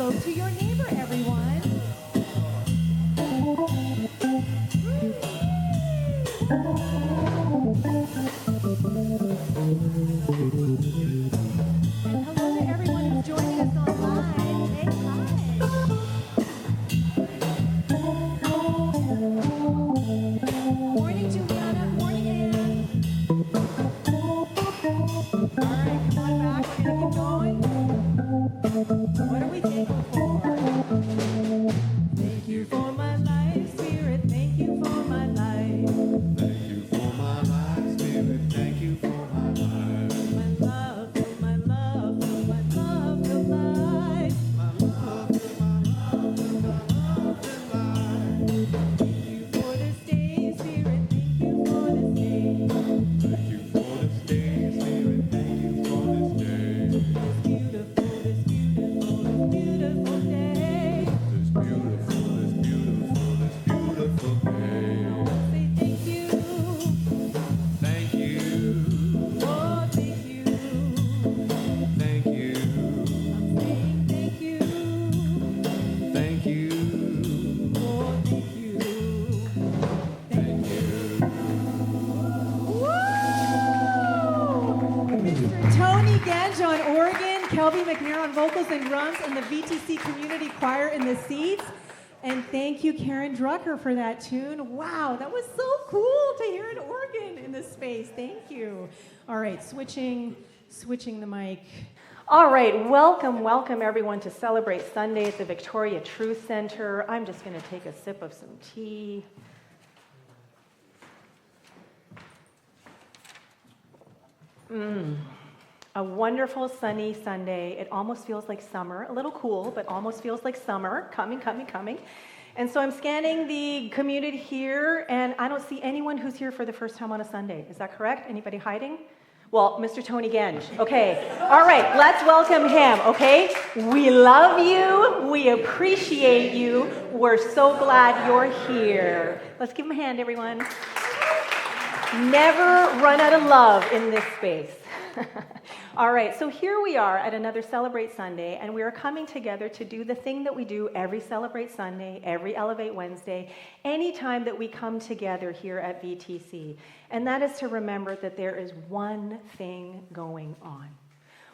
envelope to your neighbor, everyone. And hello to everyone who's joining us online. Hey, hi. Morning, Juliana. Morning, Anne. All right, come on back. We're going to keep going. What are we thankful for? Thank you for my life, Spirit. Thank you for my life. Thank you for my life, Spirit. Thank you for my life. My love, for my love, for my love, for life. My love, my love, my love, my life. Thank you for this day, Spirit. Thank you for this day. Thank you for this day, Spirit. Thank you for this day. This beautiful, this beautiful, this beautiful day. This beautiful, this beautiful, this beautiful day. I want to say thank you. Thank you. Oh, thank you. Thank you. I'm saying thank you. Thank you. Oh, thank you. Thank you. Woo! Mr. Tony Gange on organ, Kelby McNair on vocals and drums, and the VTC Community Choir in the seats. And thank you, Karen Drucker, for that tune. Wow, that was so cool to hear an organ in this space. Thank you. All right, switching the mic. All right, welcome everyone to Celebrate Sunday at the Victoria Truth Center. I'm just going to take a sip of some tea. A wonderful sunny Sunday. It almost feels like summer, a little cool, but almost feels like summer. Coming. And so I'm scanning the community here, and I don't see anyone who's here for the first time on a Sunday. Is that correct? Anybody hiding? Well, Mr. Tony Gange. Okay. All right, let's welcome him, okay? We love you. We appreciate you. We're so glad you're here. Let's give him a hand, everyone. Never run out of love in this space. All right, so here we are at another Celebrate Sunday, and we are coming together to do the thing that we do every Celebrate Sunday, every Elevate Wednesday, anytime that we come together here at VTC. And that is to remember that there is one thing going on.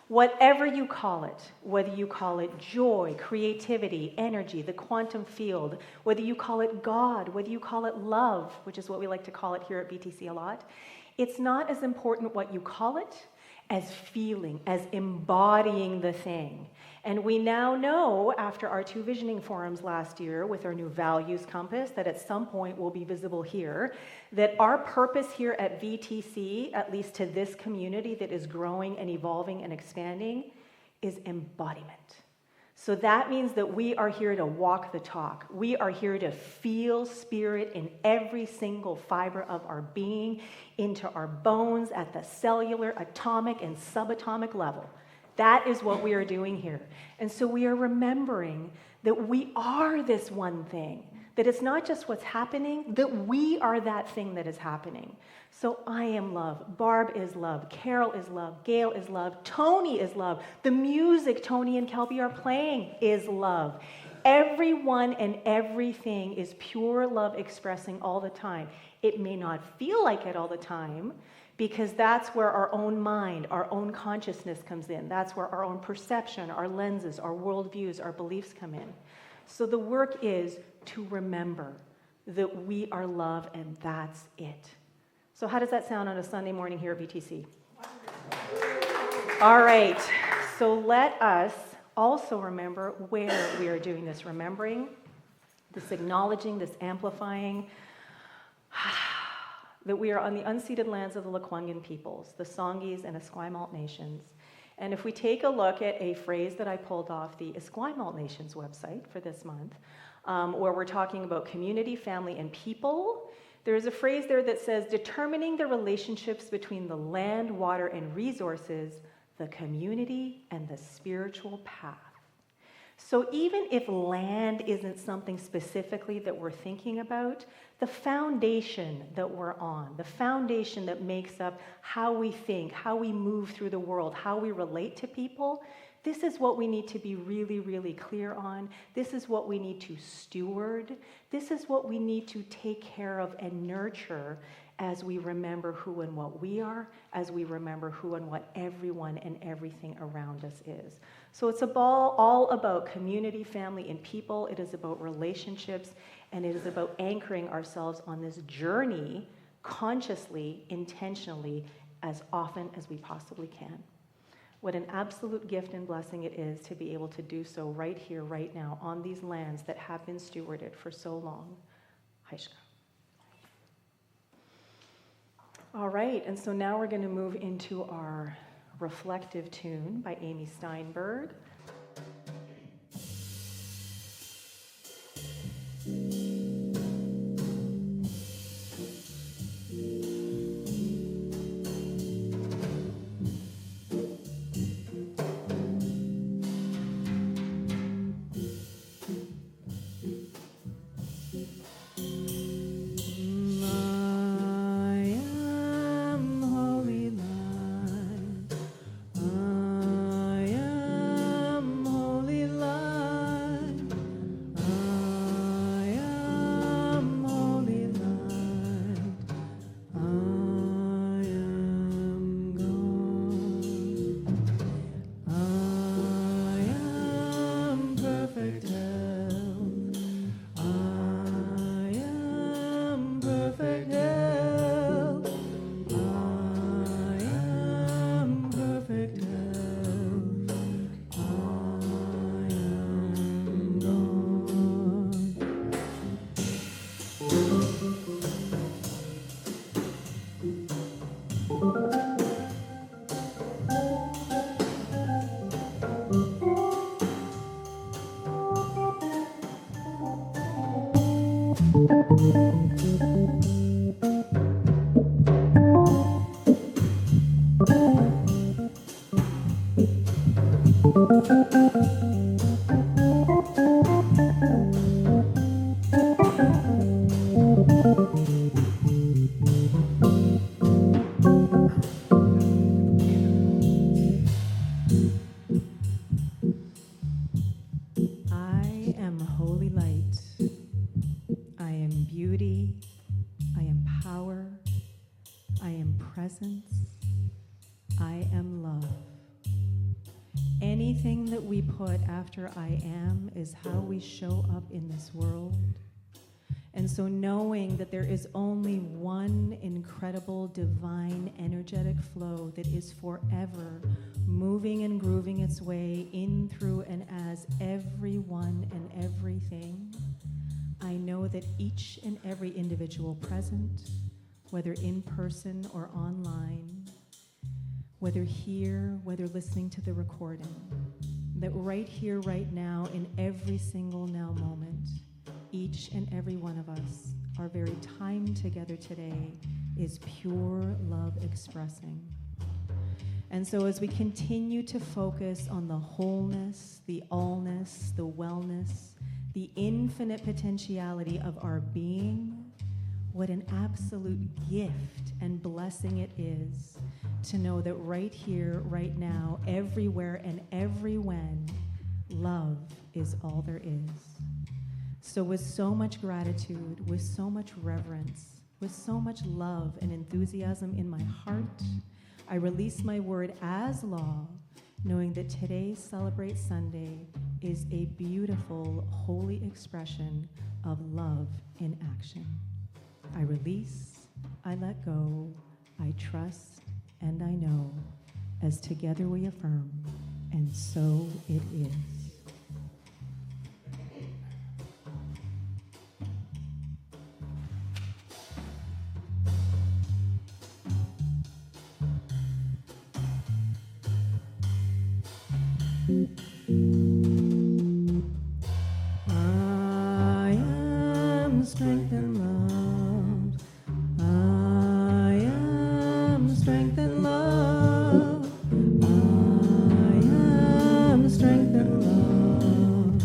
Whatever you call it, whether you call it joy, creativity, energy, the quantum field, whether you call it God, whether you call it love, which is what we like to call it here at VTC a lot, it's not as important what you call it as feeling, as embodying the thing. And we now know, after our 2 visioning forums last year with our new values compass, that at some point will be visible here, that our purpose here at VTC, at least to this community that is growing and evolving and expanding, is embodiment. So that means that we are here to walk the talk. We are here to feel spirit in every single fiber of our being, into our bones at the cellular, atomic, and subatomic level. That is what we are doing here. And so we are remembering that we are this one thing, that it's not just what's happening, that we are that thing that is happening. So I am love, Barb is love, Carol is love, Gail is love, Tony is love. The music Tony and Kelby are playing is love. Everyone and everything is pure love expressing all the time. It may not feel like it all the time, because that's where our own mind, our own consciousness comes in. That's where our own perception, our lenses, our worldviews, our beliefs come in. So the work is to remember that we are love, and that's it. So how does that sound on a Sunday morning here at VTC? All right, so let us also remember where we are doing this remembering, this acknowledging, this amplifying, that we are on the unceded lands of the Lekwungen peoples, the Songhees and Esquimalt nations. And if we take a look at a phrase that I pulled off the Esquimalt Nations website for this month, where we're talking about community, family, and people, there's a phrase there that says, determining the relationships between the land, water, and resources, the community, and the spiritual path. So even if land isn't something specifically that we're thinking about, the foundation that we're on, the foundation that makes up how we think, how we move through the world, how we relate to people, This is what we need to be really, really clear on. This is what we need to steward. This is what we need to take care of and nurture as we remember who and what we are, as we remember who and what everyone and everything around us is. So it's all about community, family, and people. It is about relationships, and it is about anchoring ourselves on this journey consciously, intentionally, as often as we possibly can. What an absolute gift and blessing it is to be able to do so right here, right now, on these lands that have been stewarded for so long. Haishka. All right, and so now we're going to move into our reflective tune by Amy Steinberg. I am holy light. I am beauty. I am power. I am presence. I am love. Anything that we put after I am is how we show up in this world. And so knowing that there is only one incredible divine energetic flow that is forever moving and grooving its way in, through, and as everyone and everything, I know that each and every individual present, whether in person or online, whether here, whether listening to the recording, that right here, right now, in every single now moment, each and every one of us, our very time together today is pure love expressing. And so as we continue to focus on the wholeness, the allness, the wellness, the infinite potentiality of our being, what an absolute gift and blessing it is to know that right here, right now, everywhere and every when, love is all there is. So with so much gratitude, with so much reverence, with so much love and enthusiasm in my heart, I release my word as law, knowing that today's Celebrate Sunday is a beautiful, holy expression of love in action. I release, I let go, I trust, and I know, as together we affirm, and so it is. I am strength and love. I am strength and love. I am strength and love.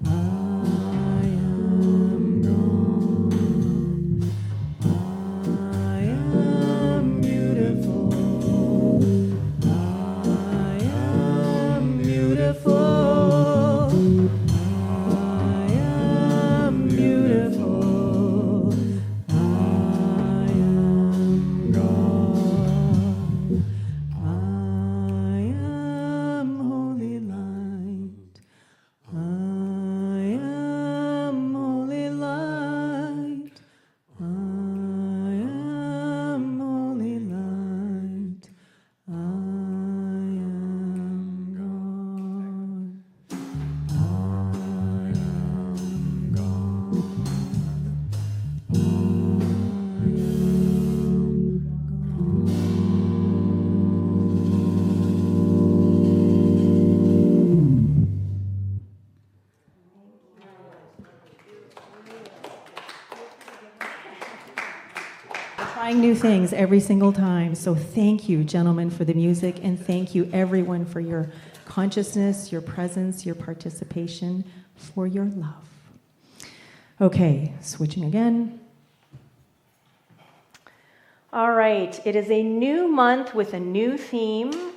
I am gone. I am beautiful. I am beautiful. Trying new things every single time. So thank you, gentlemen, for the music, and thank you, everyone, for your consciousness, your presence, your participation, for your love. Okay, switching again. All right, it is a new month with a new theme,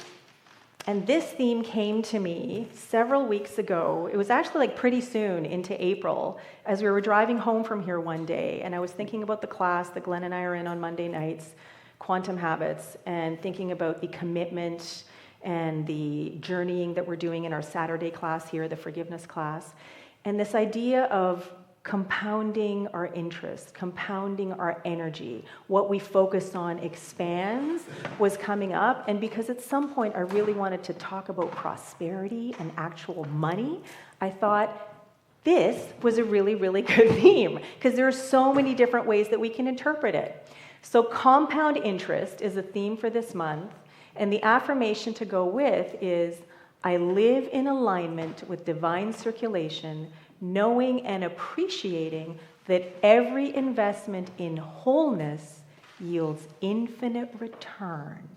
and this theme came to me several weeks ago. It was actually like pretty soon into April, as we were driving home from here one day, and I was thinking about the class that Glenn and I are in on Monday nights, Quantum Habits, and thinking about the commitment and the journeying that we're doing in our Saturday class here, the forgiveness class, and this idea of compounding our interest, compounding our energy. What we focus on expands was coming up, and because at some point I really wanted to talk about prosperity and actual money, I thought this was a really, really good theme, because there are so many different ways that we can interpret it. So compound interest is a theme for this month, and the affirmation to go with is, I live in alignment with divine circulation, knowing and appreciating that every investment in wholeness yields infinite return.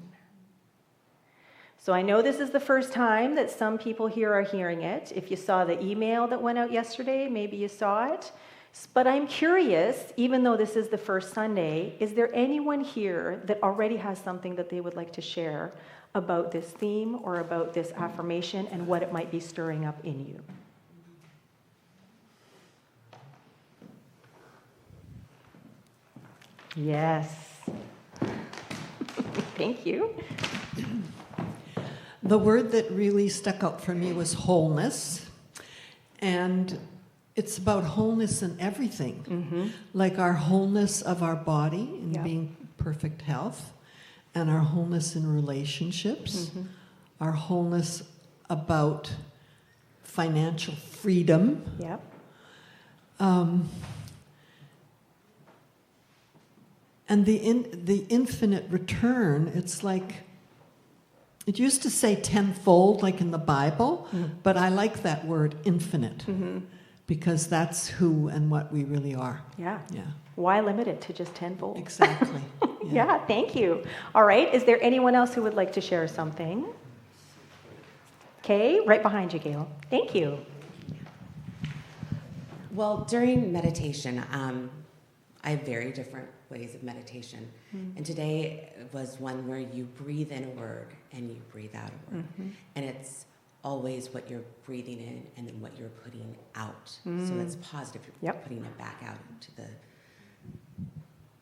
So I know this is the first time that some people here are hearing it. If you saw the email that went out yesterday, maybe you saw it. But I'm curious, even though this is the first Sunday, is there anyone here that already has something that they would like to share about this theme or about this affirmation and what it might be stirring up in you? Yes. Thank you. The word that really stuck out for me was wholeness. And it's about wholeness in everything. Mm-hmm. Like our wholeness of our body in Yep. being perfect health, and our wholeness in relationships, Mm-hmm. our wholeness about financial freedom. Yep. And the infinite return, it's like, it used to say tenfold, like in the Bible, but I like that word, infinite, Mm-hmm. because that's who and what we really are. Yeah. Yeah, Why limit it to just tenfold? exactly. Yeah, thank you. All right, is there anyone else who would like to share something? Okay, right behind you, Gail. Thank you. Well, during meditation, I have very different ways of meditation. And today was one where you breathe in a word and you breathe out a word. And it's always what you're breathing in and then what you're putting out. So it's positive. You're Yep. putting it back out into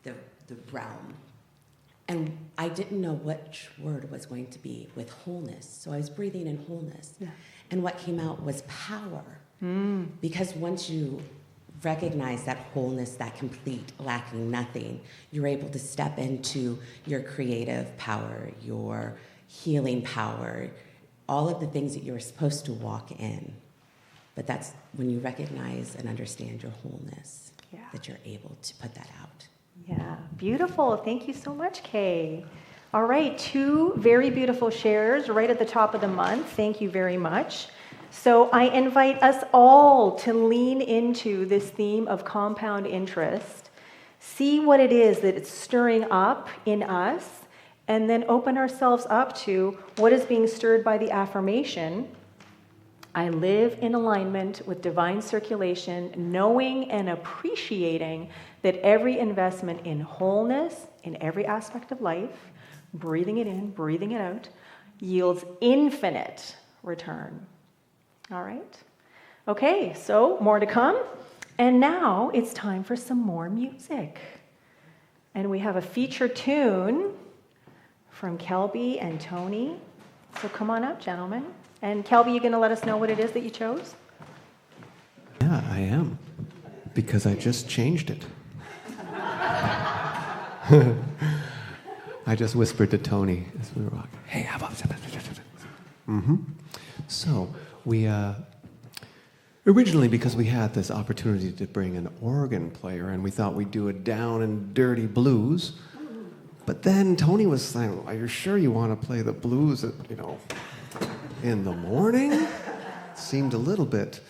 the realm. And I didn't know which word was going to be with wholeness. So I was breathing in wholeness. Yeah. And what came out was power. Because once you recognize that wholeness, that complete, lacking nothing, you're able to step into your creative power, your healing power, all of the things that you're supposed to walk in. But that's when you recognize and understand your wholeness, that you're able to put that out. Yeah, beautiful. Thank you so much, Kay. All right, 2 very beautiful shares right at the top of the month. Thank you very much. So I invite us all to lean into this theme of compound interest, see what it is that it's stirring up in us, and then open ourselves up to what is being stirred by the affirmation. I live in alignment with divine circulation, knowing and appreciating that every investment in wholeness in every aspect of life, breathing it in, breathing it out, yields infinite return. All right. Okay, so more to come. And now it's time for some more music. And we have a feature tune from Kelby and Tony. So come on up, gentlemen. And Kelby, you going to let us know what it is that you chose? Yeah, I am. Because I just changed it. I just whispered to Tony as we were walking, hey, how about... So, we... Originally, because we had this opportunity to bring an organ player, and we thought we'd do a down and dirty blues. But then Tony was saying, are you sure you want to play the blues at, in the morning? Seemed a little bit.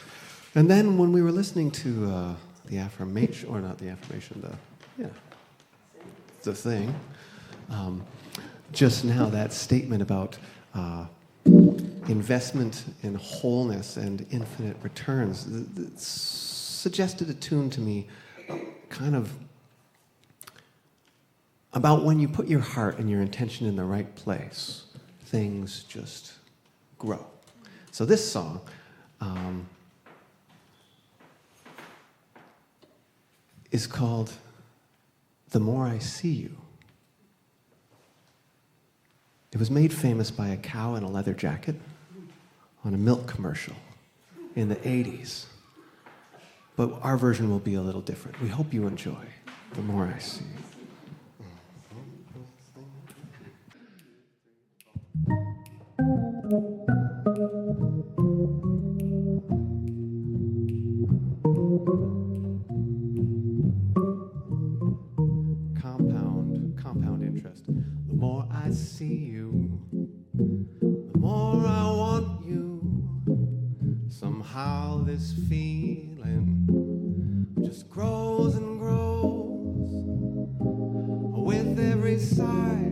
And then when we were listening to the affirmation, or not the affirmation, the thing. Just now, that statement about investment in wholeness and infinite returns suggested a tune to me, kind of about when you put your heart and your intention in the right place, things just grow. So this song is called The More I See You. It was made famous by a cow in a leather jacket on a milk commercial in the 80s. But our version will be a little different. We hope you enjoy The More I See You. Compound interest. The more I see you, the more I want you. Somehow this feeling just grows and grows. With every sigh,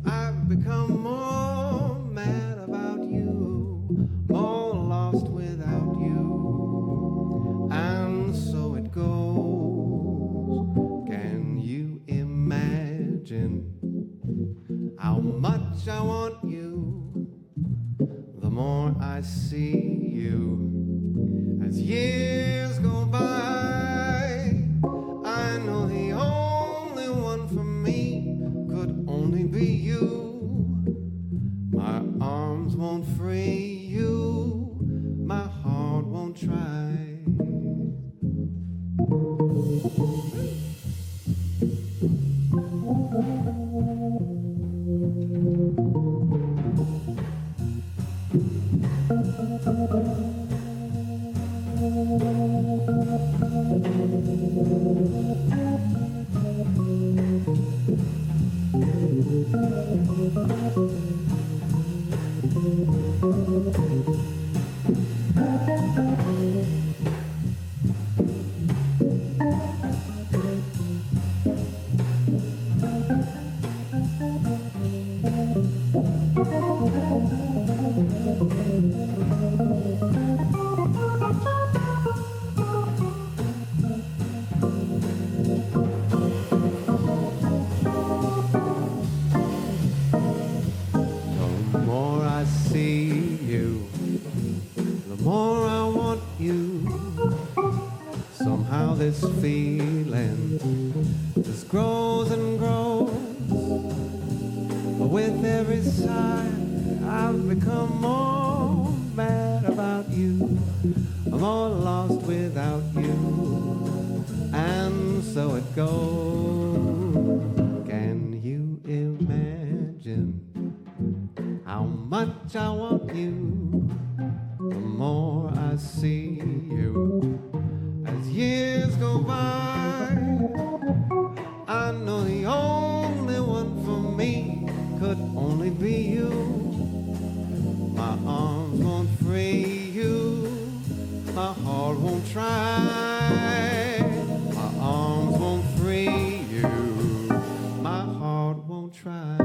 I've become more mad about you, more lost without you. And so it goes. Can you imagine how much I want you? The more I see you, as years go by, I know the only one for me could only be you. My arms won't free you, my heart won't try. This feeling just grows and grows. With every sigh, I've become more mad about you, more lost without you. And so it goes. Can you imagine how much I want you? The more I see you, as years go by, I know the only one for me could only be you. My arms won't free you, my heart won't try. My arms won't free you, my heart won't try.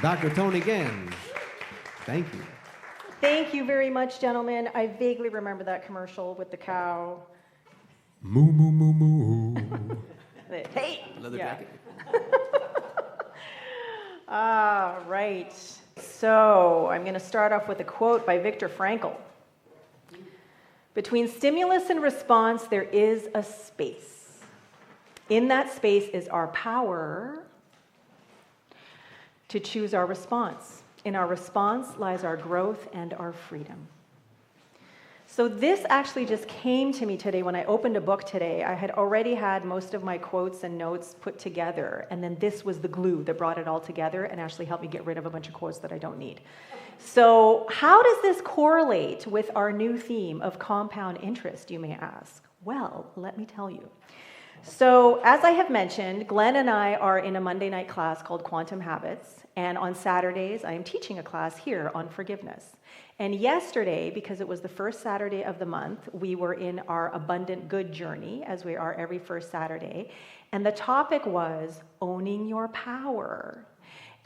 Dr. Tony Genge, thank you. Thank you very much, gentlemen. I vaguely remember that commercial with the cow. Moo, moo, moo, moo. Hey! Leather jacket. All right. So I'm going to start off with a quote by Viktor Frankl. Between stimulus and response, there is a space. In that space is our power to choose our response. In our response lies our growth and our freedom. So this actually just came to me today when I opened a book today. I had already had most of my quotes and notes put together, and then this was the glue that brought it all together and actually helped me get rid of a bunch of quotes that I don't need. So how does this correlate with our new theme of compound interest, you may ask? Well, let me tell you. So, as I have mentioned, Glenn and I are in a Monday night class called Quantum Habits, and on Saturdays, I am teaching a class here on forgiveness. And yesterday, because it was the first Saturday of the month, we were in our abundant good journey, as we are every first Saturday, and the topic was owning your power.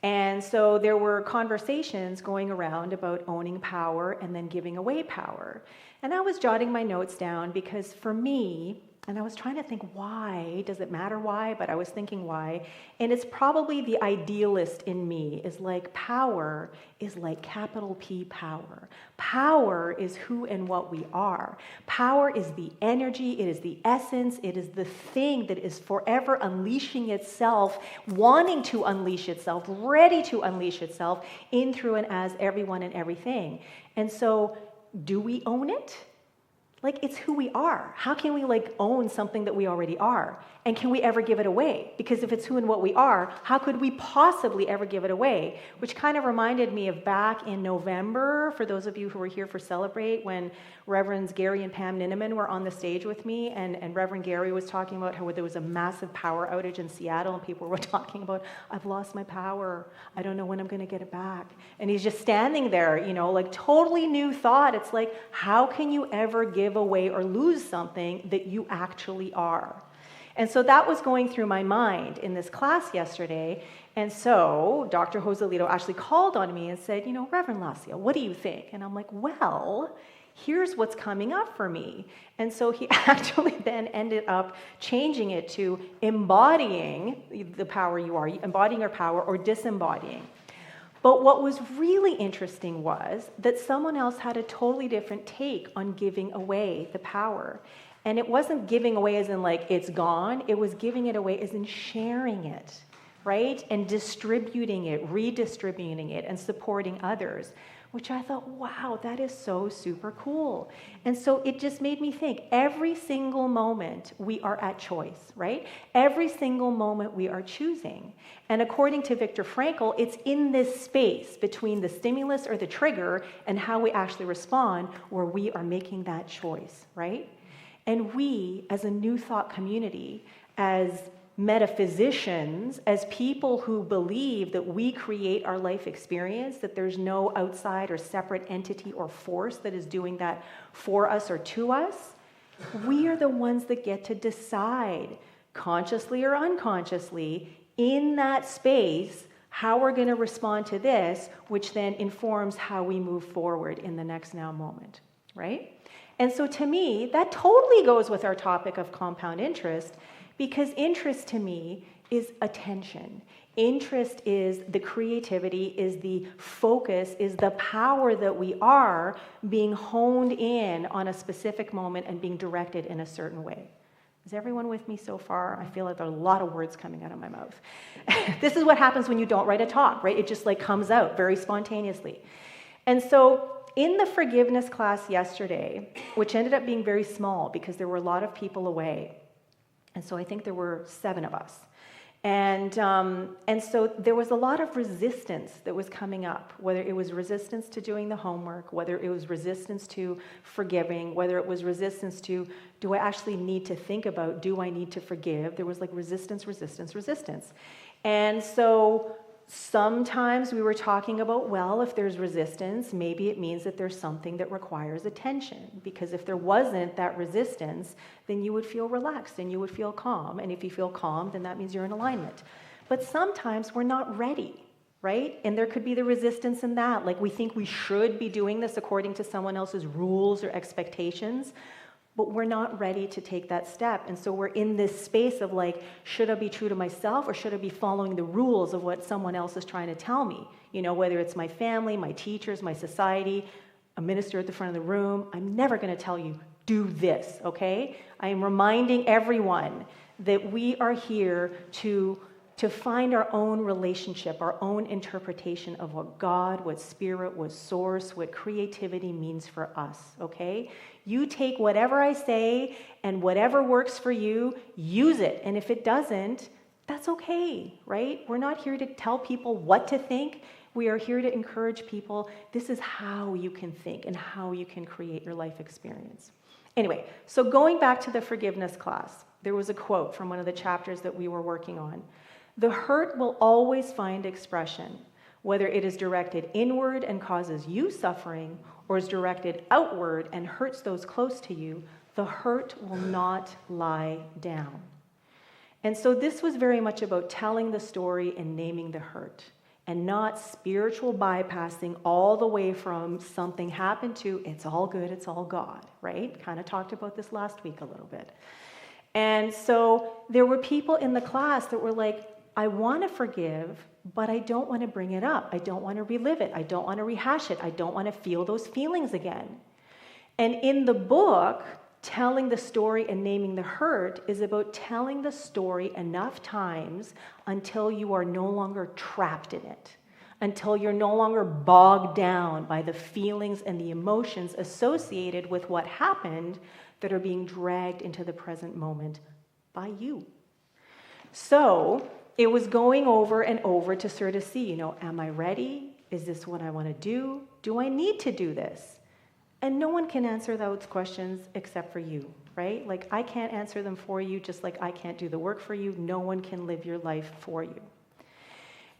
And so there were conversations going around about owning power and then giving away power. And I was jotting my notes down because for me, and I was trying to think why, does it matter why? But I was thinking why. And it's probably the idealist in me is like power is like capital P power. Power is who and what we are. Power is the energy, it is the essence, it is the thing that is forever unleashing itself, wanting to unleash itself, ready to unleash itself in, through, and as everyone and everything. And so, do we own it? Like, it's who we are. How can we own something that we already are? And can we ever give it away? Because if it's who and what we are, how could we possibly ever give it away? Which kind of reminded me of back in November, for those of you who were here for Celebrate, when Reverends Gary and Pam Ninneman were on the stage with me, and Reverend Gary was talking about how there was a massive power outage in Seattle, and people were talking about, I've lost my power. I don't know when I'm going to get it back. And he's just standing there, totally new thought. It's like, how can you ever give away or lose something that you actually are? And so that was going through my mind in this class yesterday. And so Dr. Joselito actually called on me and said, Rev.Lesia, what do you think? And I'm like, well, here's what's coming up for me. And so he actually then ended up changing it to embodying the power you are, embodying your power or disembodying. But what was really interesting was that someone else had a totally different take on giving away the power. And it wasn't giving away as in it's gone. It was giving it away as in sharing it, right? And distributing it, redistributing it, and supporting others, which I thought, wow, that is so super cool. And so it just made me think, every single moment we are at choice, right? Every single moment we are choosing. And according to Viktor Frankl, it's in this space between the stimulus or the trigger and how we actually respond where we are making that choice, right? And we, as a New Thought community, as metaphysicians, as people who believe that we create our life experience, that there's no outside or separate entity or force that is doing that for us or to us, we are the ones that get to decide, consciously or unconsciously, in that space, how we're going to respond to this, which then informs how we move forward in the next now moment, right? And so to me, that totally goes with our topic of compound interest, because interest to me is attention. Interest is the creativity, is the focus, is the power that we are being honed in on a specific moment and being directed in a certain way. Is everyone with me so far? I feel like there are a lot of words coming out of my mouth. This is what happens when you don't write a talk, right? It just comes out very spontaneously. And so in the forgiveness class yesterday, which ended up being very small because there were a lot of people away, and so I think there were 7 of us. And so there was a lot of resistance that was coming up, whether it was resistance to doing the homework, whether it was resistance to forgiving, whether it was resistance to, do I actually need to think about, do I need to forgive? There was resistance. And so sometimes we were talking about, well, if there's resistance, maybe it means that there's something that requires attention. Because if there wasn't that resistance, then you would feel relaxed and you would feel calm. And if you feel calm, then that means you're in alignment. But sometimes we're not ready, right? And there could be the resistance in that. We think we should be doing this according to someone else's rules or expectations. But we're not ready to take that step. And so we're in this space of should I be true to myself or should I be following the rules of what someone else is trying to tell me? Whether it's my family, my teachers, my society, a minister at the front of the room, I'm never going to tell you, do this, okay? I am reminding everyone that we are here to find our own relationship, our own interpretation of what God, what spirit, what source, what creativity means for us, okay? You take whatever I say and whatever works for you, use it. And if it doesn't, that's okay, right? We're not here to tell people what to think. We are here to encourage people. This is how you can think and how you can create your life experience. Anyway, so going back to the forgiveness class, there was a quote from one of the chapters that we were working on. The hurt will always find expression, whether it is directed inward and causes you suffering, or is directed outward and hurts those close to you. The hurt will not lie down. And so this was very much about telling the story and naming the hurt, and not spiritual bypassing all the way from something happened to it's all good, it's all God, right? Kind of talked about this last week a little bit. And so there were people in the class that were like, I want to forgive, but I don't want to bring it up. I don't want to relive it. I don't want to rehash it. I don't want to feel those feelings again. And in the book, telling the story and naming the hurt is about telling the story enough times until you are no longer trapped in it, until you're no longer bogged down by the feelings and the emotions associated with what happened that are being dragged into the present moment by you. So it was going over and over to sort of see, am I ready? Is this what I want to do? Do I need to do this? And no one can answer those questions except for you, right? Like, I can't answer them for you, just like I can't do the work for you. No one can live your life for you.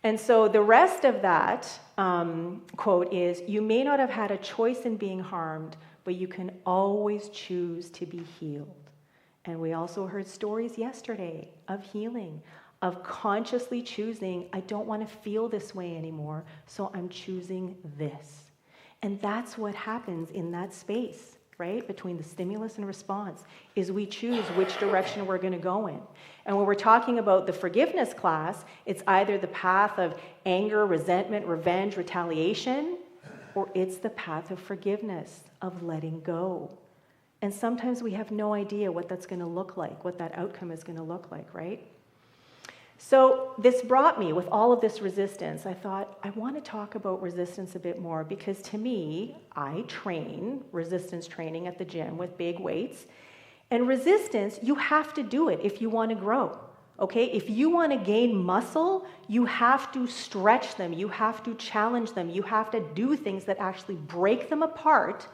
And so the rest of that quote is, you may not have had a choice in being harmed, but you can always choose to be healed. And we also heard stories yesterday of healing, of consciously choosing, I don't want to feel this way anymore, so I'm choosing this. And that's what happens in that space, right, between the stimulus and response, is we choose which direction we're going to go in. And when we're talking about the forgiveness class, it's either the path of anger, resentment, revenge, retaliation, or it's the path of forgiveness, of letting go. And sometimes we have no idea what that's going to look like, what that outcome is going to look like, right? So this brought me, with all of this resistance, I thought, I want to talk about resistance a bit more, because to me, I train resistance training at the gym with big weights. And resistance, you have to do it if you want to grow, okay? If you want to gain muscle, you have to stretch them. You have to challenge them. You have to do things that actually break them apart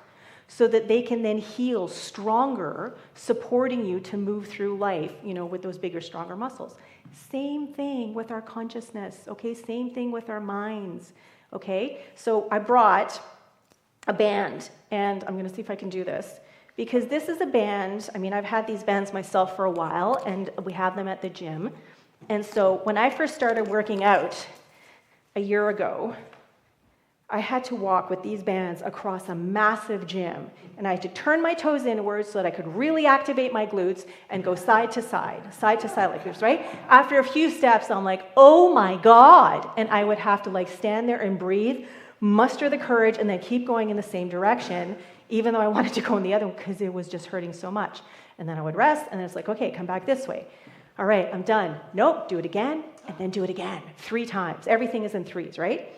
so that they can then heal stronger, supporting you to move through life, with those bigger, stronger muscles. Same thing with our consciousness, okay? Same thing with our minds, okay? So I brought a band, and I'm going to see if I can do this, because this is a band. I've had these bands myself for a while, and we have them at the gym. And so when I first started working out a year ago, I had to walk with these bands across a massive gym, and I had to turn my toes inwards so that I could really activate my glutes and go side to side like this, right? After a few steps, I'm like, oh my God. And I would have to stand there and breathe, muster the courage, and then keep going in the same direction, even though I wanted to go in the other one because it was just hurting so much. And then I would rest, and then it's like, okay, come back this way. All right, I'm done. Nope, do it again, and then do it again. 3 times. Everything is in 3s, right?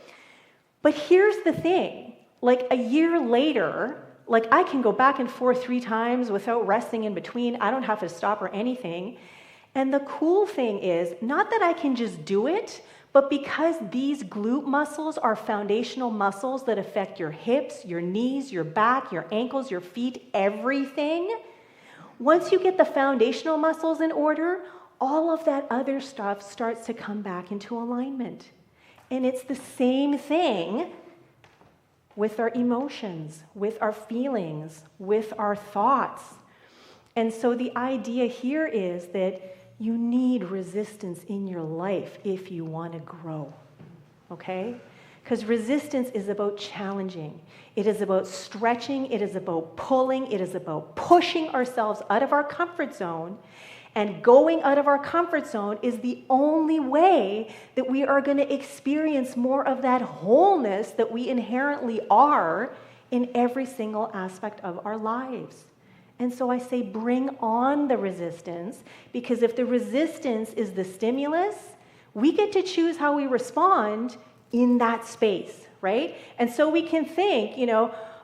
But here's the thing, a year later, I can go back and forth 3 times without resting in between. I don't have to stop or anything. And the cool thing is, not that I can just do it, but because these glute muscles are foundational muscles that affect your hips, your knees, your back, your ankles, your feet, everything. Once you get the foundational muscles in order, all of that other stuff starts to come back into alignment. And it's the same thing with our emotions, with our feelings, with our thoughts. And so the idea here is that you need resistance in your life if you want to grow, okay? Because resistance is about challenging. It is about stretching. It is about pulling. It is about pushing ourselves out of our comfort zone. And going out of our comfort zone is the only way that we are going to experience more of that wholeness that we inherently are in every single aspect of our lives. And so I say bring on the resistance, because if the resistance is the stimulus, we get to choose how we respond in that space, right? And so we can think,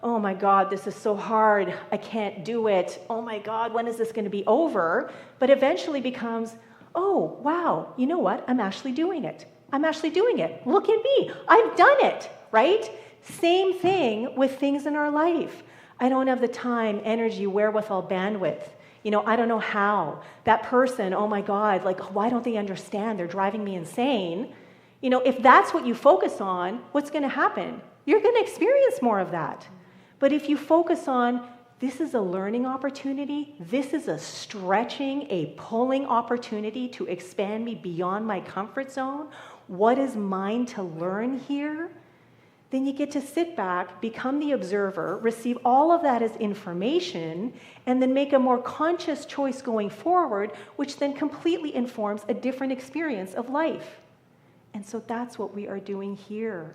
oh my God, this is so hard. I can't do it. Oh my God, when is this going to be over? But eventually becomes, oh, wow, you know what? I'm actually doing it. Look at me. I've done it, right? Same thing with things in our life. I don't have the time, energy, wherewithal, bandwidth. I don't know how. That person, oh my God, why don't they understand? They're driving me insane. If that's what you focus on, what's going to happen? You're going to experience more of that. But if you focus on, this is a learning opportunity, this is a stretching, a pulling opportunity to expand me beyond my comfort zone, what is mine to learn here? Then you get to sit back, become the observer, receive all of that as information, and then make a more conscious choice going forward, which then completely informs a different experience of life. And so that's what we are doing here.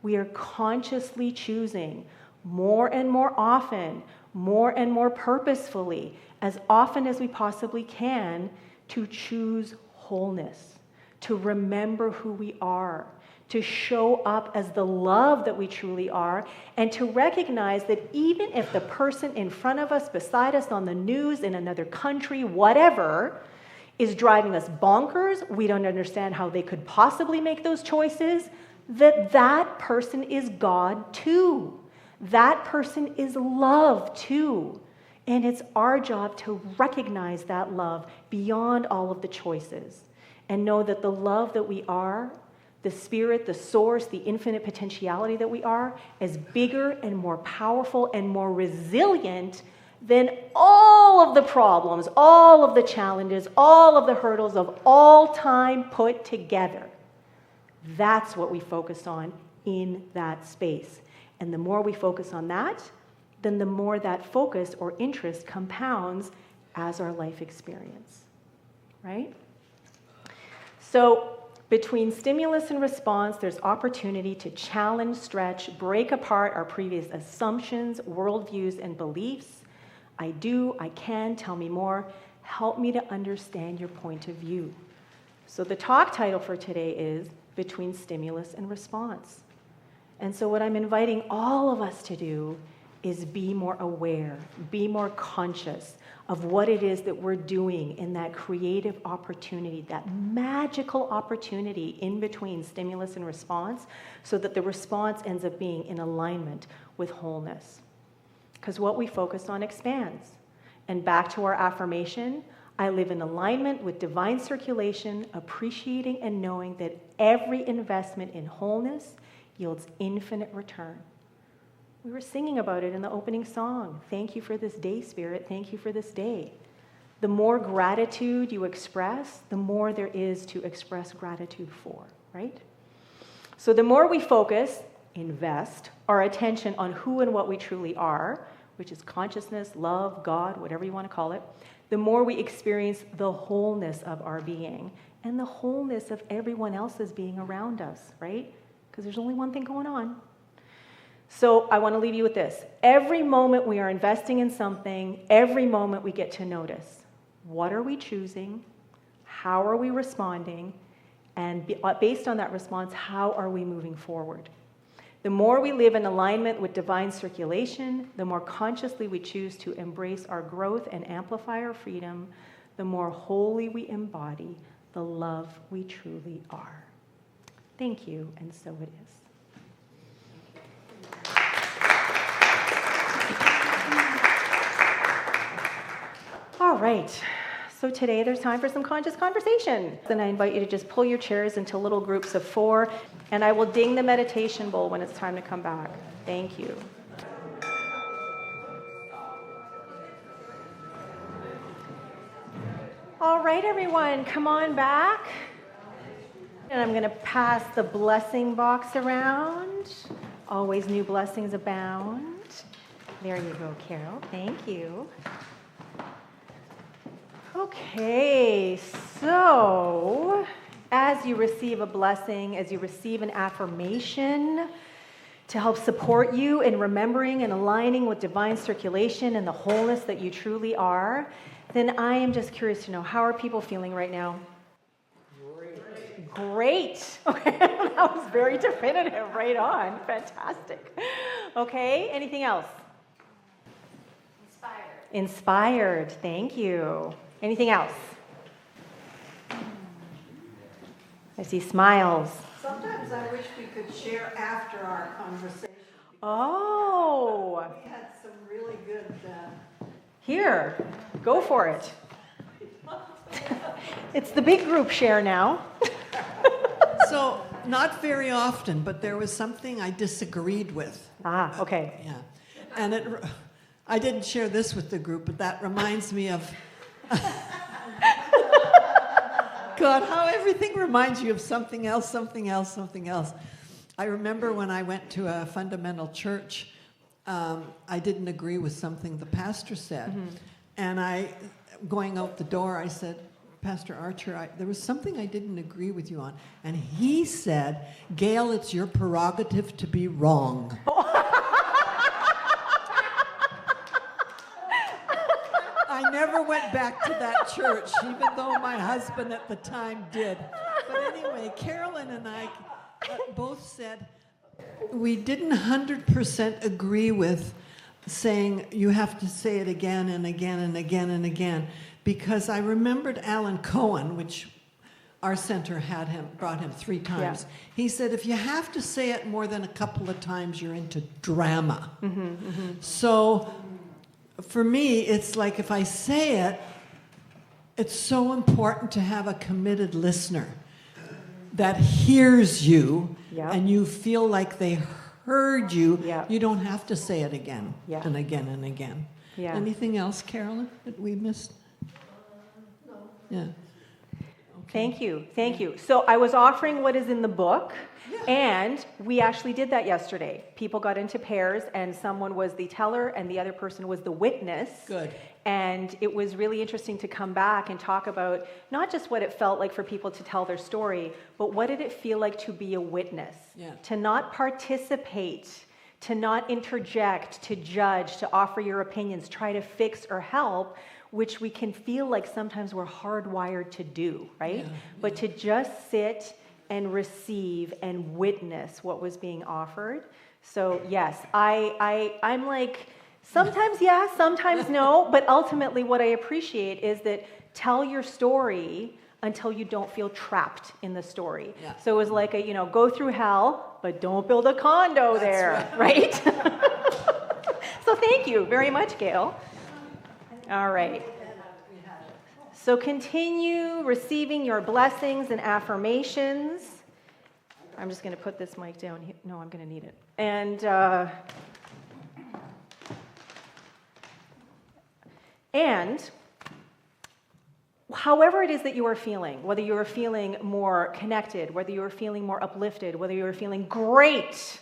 We are consciously choosing more and more often, more and more purposefully, as often as we possibly can, to choose wholeness, to remember who we are, to show up as the love that we truly are, and to recognize that even if the person in front of us, beside us, on the news, in another country, whatever, is driving us bonkers, we don't understand how they could possibly make those choices, that person is God too. That person is love too. And it's our job to recognize that love beyond all of the choices and know that the love that we are, the spirit, the source, the infinite potentiality that we are, is bigger and more powerful and more resilient than all of the problems, all of the challenges, all of the hurdles of all time put together. That's what we focus on in that space. And the more we focus on that, then the more that focus or interest compounds as our life experience, right? So between stimulus and response, there's opportunity to challenge, stretch, break apart our previous assumptions, worldviews, and beliefs. I do, I can, tell me more. Help me to understand your point of view. So the talk title for today is Between Stimulus and Response. And so what I'm inviting all of us to do is be more aware, be more conscious of what it is that we're doing in that creative opportunity, that magical opportunity in between stimulus and response, so that the response ends up being in alignment with wholeness. Because what we focus on expands. And back to our affirmation, I live in alignment with divine circulation, appreciating and knowing that every investment in wholeness yields infinite return. We were singing about it in the opening song. Thank you for this day, Spirit. Thank you for this day. The more gratitude you express, the more there is to express gratitude for, right? So the more we focus, invest our attention on who and what we truly are, which is consciousness, love, God, whatever you want to call it, the more we experience the wholeness of our being and the wholeness of everyone else's being around us, right? Because there's only one thing going on. So I want to leave you with this. Every moment we are investing in something, every moment we get to notice. What are we choosing? How are we responding? And based on that response, how are we moving forward? The more we live in alignment with divine circulation, the more consciously we choose to embrace our growth and amplify our freedom, the more wholly we embody the love we truly are. Thank you, and so it is. All right, so today there's time for some conscious conversation. And I invite you to just pull your chairs into little groups of 4, and I will ding the meditation bowl when it's time to come back. Thank you. All right, everyone, come on back. And I'm going to pass the blessing box around. Always new blessings abound. There you go, Carol. Thank you. Okay, so as you receive a blessing, as you receive an affirmation to help support you in remembering and aligning with divine circulation and the wholeness that you truly are, then I am just curious to know, how are people feeling right now? Great. Okay, that was very definitive. Right on. Fantastic. Okay, anything else? Inspired. Thank you. Anything else? I see smiles. Sometimes I wish we could share after our conversation. Oh, We had some really good. here, go for it. It's the big group share now. So, not very often, but there was something I disagreed with. Ah, okay. Yeah. And I didn't share this with the group, but that reminds me of. God, how everything reminds you of something else, something else, something else. I remember when I went to a fundamental church, I didn't agree with something the pastor said. Mm-hmm. And going out the door, I said, Pastor Archer, there was something I didn't agree with you on. And he said, Gail, it's your prerogative to be wrong. I never went back to that church, even though my husband at the time did. But anyway, Carolyn and I both said we didn't 100% agree with saying you have to say it again and again and again and again, because I remembered Alan Cohen, which our center brought him 3 times. Yeah. He said, if you have to say it more than a couple of times, you're into drama. Mm-hmm, mm-hmm. So for me, it's like if I say it, it's so important to have a committed listener that hears you, yep, and you feel like they heard you. Yep. You don't have to say it again, yep, and again and again. Yeah. Anything else, Carolyn, that we missed? No. Yeah. Okay. Thank you. So I was offering what is in the book, yeah, and we actually did that yesterday. People got into pairs, and someone was the teller, and the other person was the witness. Good. And it was really interesting to come back and talk about not just what it felt like for people to tell their story, but what did it feel like to be a witness, yeah, to not participate, to not interject, to judge, to offer your opinions, try to fix or help, which we can feel like sometimes we're hardwired to do, right? Yeah, but yeah, to just sit and receive and witness what was being offered. So yes, I'm like, sometimes yes, sometimes no, but ultimately what I appreciate is that tell your story until you don't feel trapped in the story. Yeah. So it was like go through hell, but don't build a condo. That's there, right? So thank you very much, Gail. All right. So continue receiving your blessings and affirmations. I'm just going to put this mic down here. No, I'm going to need it. And however it is that you are feeling, whether you are feeling more connected, whether you are feeling more uplifted, whether you are feeling great,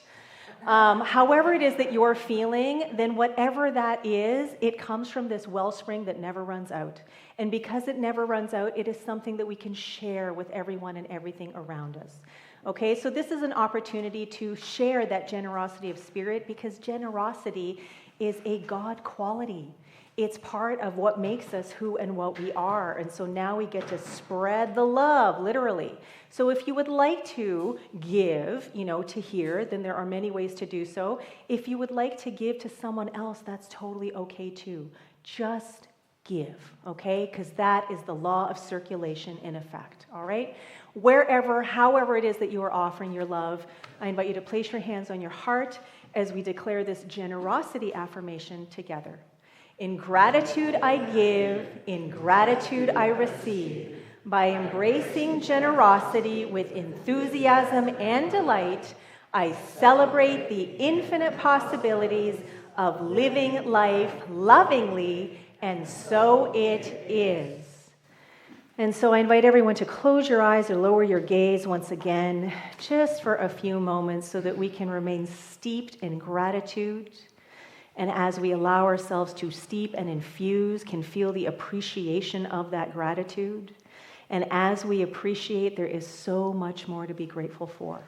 however it is that you're feeling, then whatever that is, it comes from this wellspring that never runs out. And because it never runs out, it is something that we can share with everyone and everything around us. Okay, so this is an opportunity to share that generosity of spirit, because generosity is a God quality. It's part of what makes us who and what we are. And so now we get to spread the love, literally. So if you would like to give, to here, then there are many ways to do so. If you would like to give to someone else, that's totally okay too. Just give, okay? Because that is the law of circulation in effect, all right? However it is that you are offering your love, I invite you to place your hands on your heart as we declare this generosity affirmation together. In gratitude I give, in gratitude I receive. By embracing generosity with enthusiasm and delight, I celebrate the infinite possibilities of living life lovingly, and so it is. And so I invite everyone to close your eyes or lower your gaze once again, just for a few moments, so that we can remain steeped in gratitude. And as we allow ourselves to steep and infuse, can feel the appreciation of that gratitude. And as we appreciate, there is so much more to be grateful for.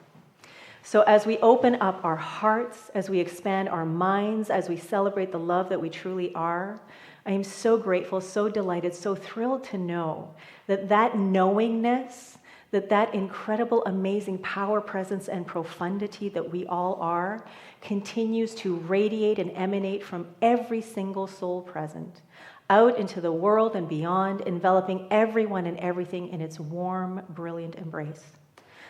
So as we open up our hearts, as we expand our minds, as we celebrate the love that we truly are, I am so grateful, so delighted, so thrilled to know that knowingness, that incredible, amazing power, presence, and profundity that we all are continues to radiate and emanate from every single soul present, out into the world and beyond, enveloping everyone and everything in its warm, brilliant embrace.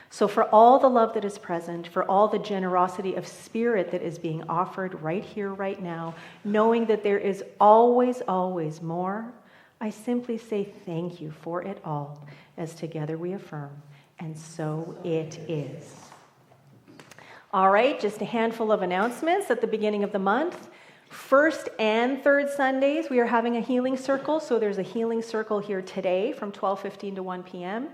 So for all the love that is present, for all the generosity of spirit that is being offered right here, right now, knowing that there is always, always more, I simply say thank you for it all, as together we affirm, and so it is. All right, just a handful of announcements at the beginning of the month. First and third Sundays, we are having a healing circle. So there's a healing circle here today from 12:15 to 1 p.m.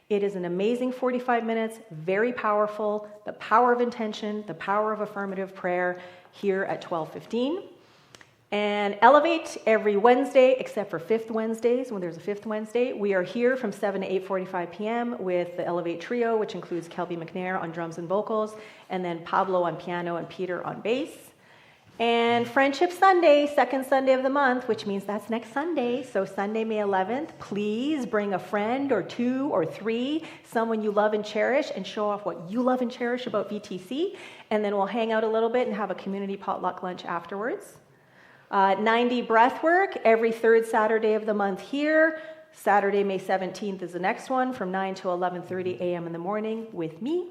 It is an amazing 45 minutes, very powerful, the power of intention, the power of affirmative prayer here at 12:15. And Elevate every Wednesday, except for fifth Wednesdays, when there's a fifth Wednesday. We are here from 7 to 8:45 p.m. with the Elevate Trio, which includes Kelby McNair on drums and vocals, and then Pablo on piano and Peter on bass. And Friendship Sunday, second Sunday of the month, which means that's next Sunday. So Sunday, May 11th, please bring a friend or two or three, someone you love and cherish, and show off what you love and cherish about VTC. And then we'll hang out a little bit and have a community potluck lunch afterwards. 90 Breathwork every third Saturday of the month here. Saturday, May 17th is the next one from 9 to 11:30 a.m. in the morning with me.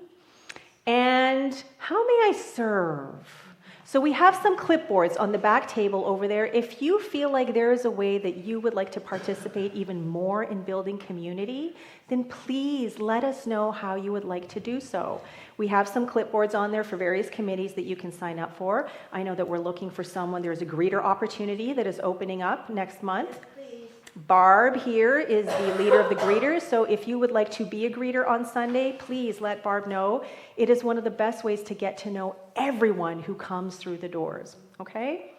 And how may I serve? So we have some clipboards on the back table over there. If you feel like there is a way that you would like to participate even more in building community, then please let us know how you would like to do so. We have some clipboards on there for various committees that you can sign up for. I know that we're looking for someone. There's a greeter opportunity that is opening up next month. Barb here is the leader of the greeters, so if you would like to be a greeter on Sunday, please let Barb know. It is one of the best ways to get to know everyone who comes through the doors, okay?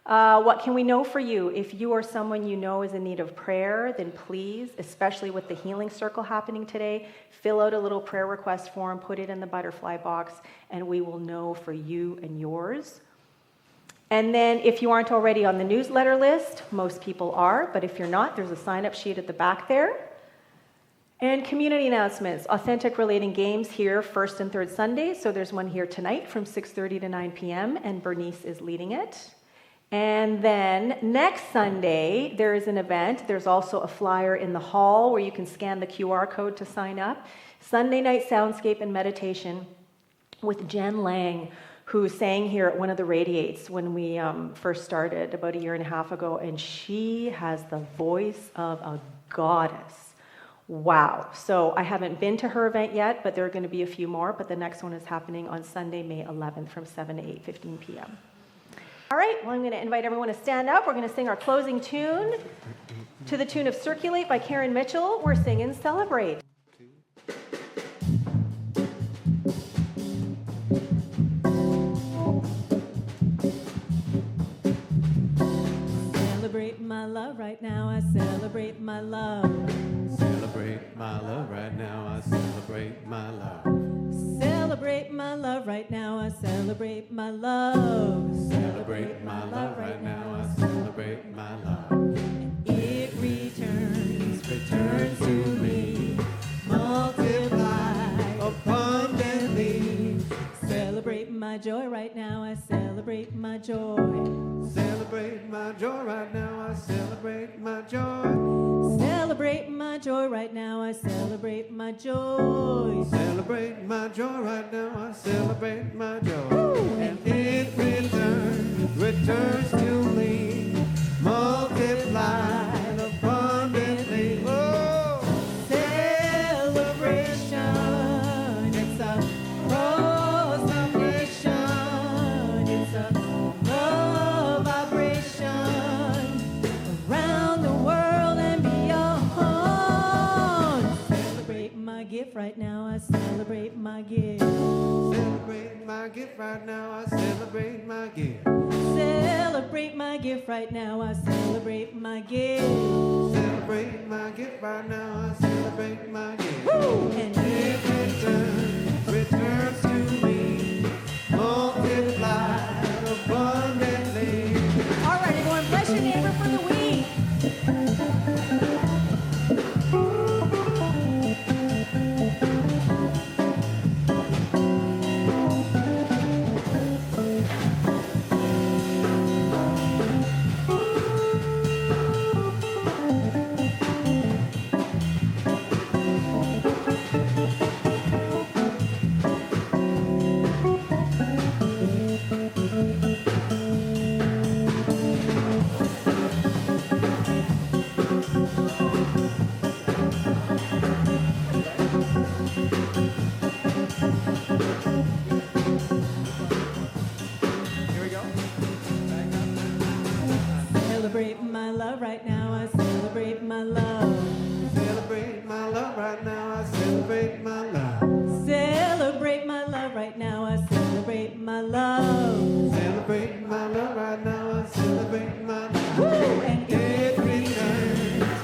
What can we know for you? If you are someone you know is in need of prayer, then please, especially with the healing circle happening today, fill out a little prayer request form, put it in the butterfly box, and we will know for you and yours. And then if you aren't already on the newsletter list, most people are, but if you're not, there's a sign-up sheet at the back there. And community announcements, authentic relating games here first and third Sundays. So there's one here tonight from 6:30 to 9 p.m. and Bernice is leading it. And then next Sunday, there is an event. There's also a flyer in the hall where you can scan the QR code to sign up. Sunday night soundscape and meditation with Jen Lang, who sang here at one of the Radiates when we first started about a year and a half ago, and she has the voice of a goddess. Wow. So I haven't been to her event yet, but there are going to be a few more, but the next one is happening on Sunday, May 11th from 7 to 8:15 p.m. All right, well, I'm going to invite everyone to stand up. We're going to sing our closing tune to the tune of Circulate by Karen Mitchell. We're singing Celebrate. Celebrate my love right now, I celebrate my love. Celebrate my love right now, I celebrate my love. Celebrate my love right now, I celebrate my love. Celebrate my love right now, I celebrate my love. It returns to me, multiply abundantly. Celebrate my joy right now, I celebrate my joy. Celebrate my joy right now, I celebrate my joy. Celebrate my joy right now, I celebrate my joy. Celebrate my joy right now, I celebrate my joy. And it returns to me, multiplied abundantly. Oh, Celebration, it's a celebration, it's a love vibration around the world and beyond. Celebrate my gift right now, I celebrate my gift. celebrate my gift right now, I celebrate my gift. Celebrate my gift right now, I celebrate my gift. Celebrate my gift right now, I celebrate my gift. Woo! And It returns to me, multiplied abundantly. All right, everyone, bless your neighbor for the week. love right now. I celebrate my love. Celebrate my love right now. I celebrate my love. Celebrate my love right now. I celebrate my love. Celebrate my love right now. I celebrate my love. Woo! And It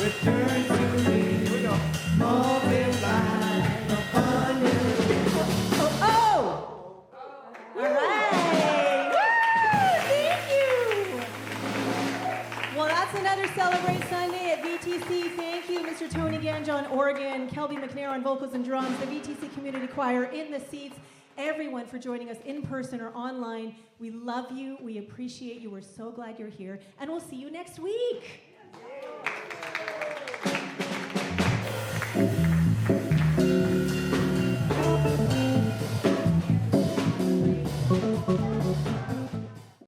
returns to me. Here we go. Multiply abundantly. Oh! All right. Woo! Thank you. Well, that's another Celebrate Sunday at VTC. Thank you, Mr. Tony Ganja on organ, Kelby McNair on vocals and drums, the VTC Community Choir in the seats, everyone for joining us in person or online. We love you. We appreciate you. We're so glad you're here. And we'll see you next week.